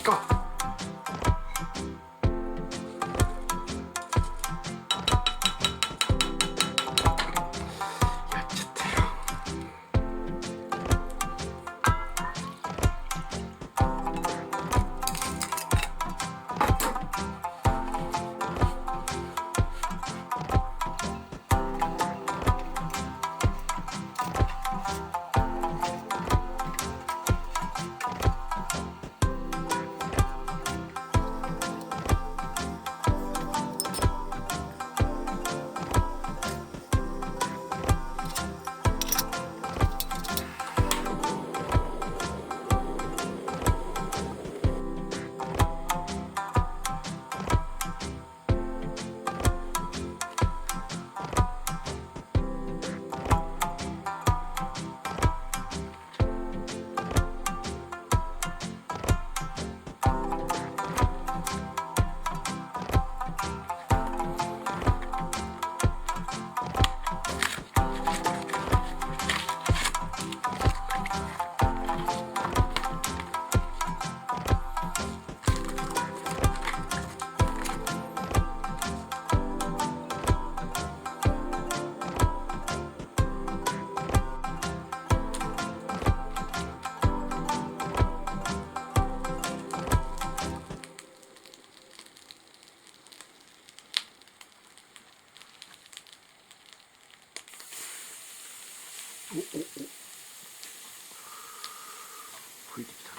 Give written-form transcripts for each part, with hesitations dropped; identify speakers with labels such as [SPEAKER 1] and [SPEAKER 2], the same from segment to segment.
[SPEAKER 1] か。お吹いてきたね。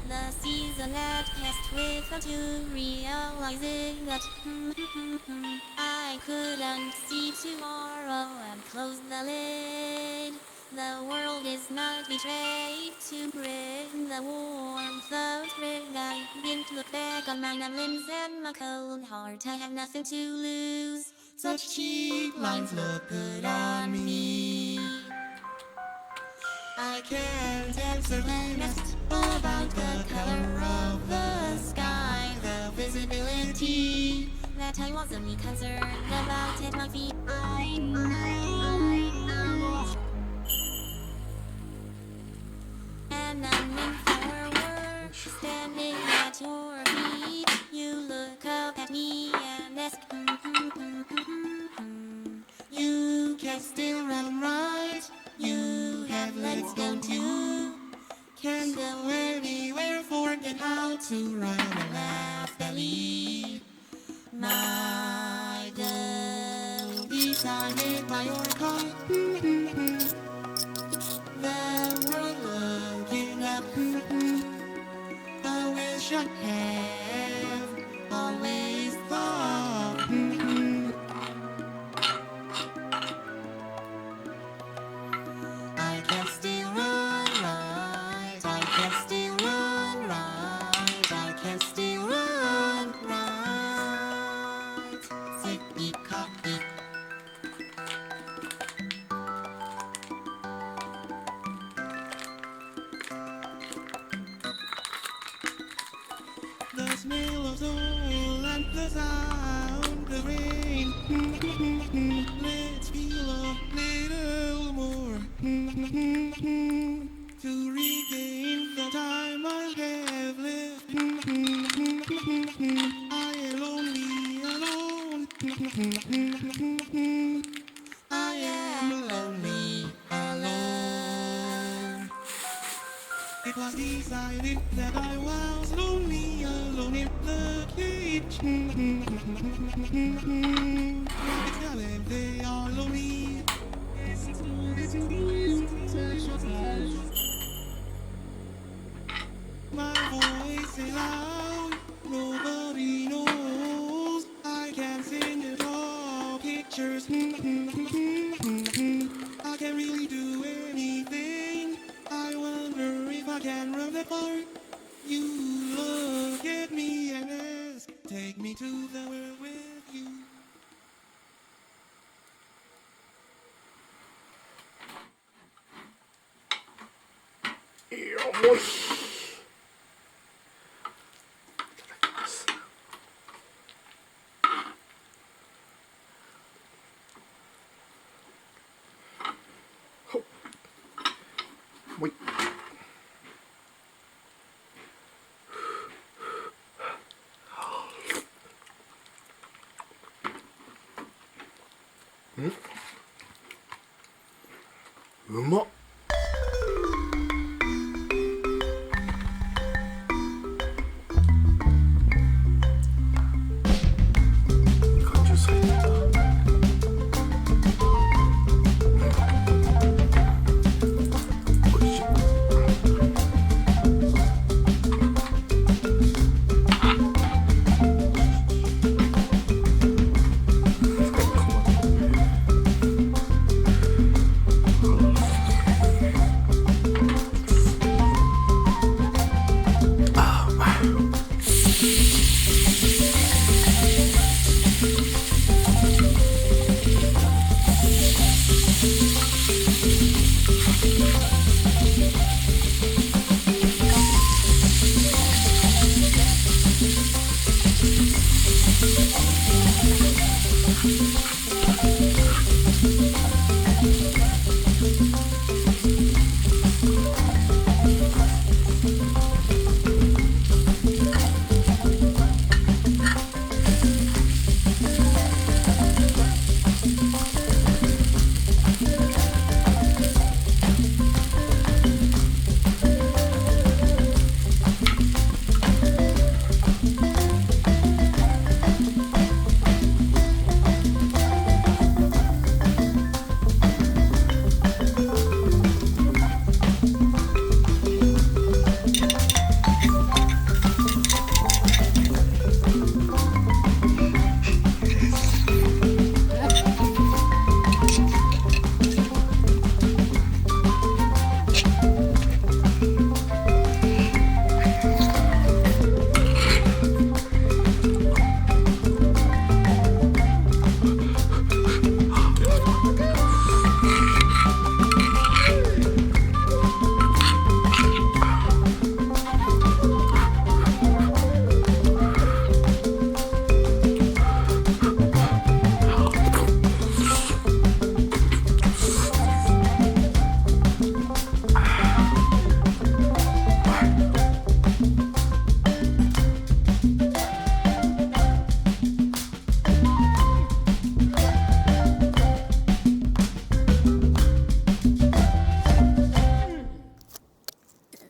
[SPEAKER 2] The season that passed without you realizing that I couldn't see tomorrow and close the lid. The world is not betrayed to bring the warmth of spring. I begin to look back on my numb limbs and my cold heart. I have nothing to lose. Such cheap lines look good on me. I can't answer when asked about the color of the sky, the visibility. That I wasn't concerned about at my feet. And I'm in forward, standing at your feet. You look up at me and ask, you can still run right. You have legs, don't you? Can go anywhere, forget how to run and laugh belly. My girl decided by your car. The world looking up. I wish I have always thought. I can still run right. I can still run right. I can still run right. Sippy coffee. The smell of soil and the sound of rain. Let's feel a little more to regain the time I have left. I am lonely alone. I am lonely alone. It was decided that I was lonely alone in the kitchen. Tell them they are lonely. My voice is loud, nobody knows. I can sing and draw pictures. I can really do anything. I wonder if I can run that far. You look at me and ask, take me to the world with you.
[SPEAKER 1] よし、いただきます。ほっ、もういっ、うまっ。みかんジュース入ってた。おいしい。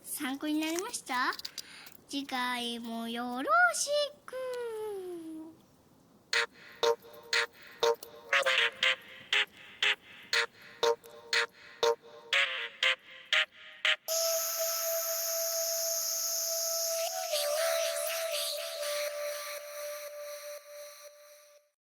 [SPEAKER 2] 参考になりました？次回もよろしく。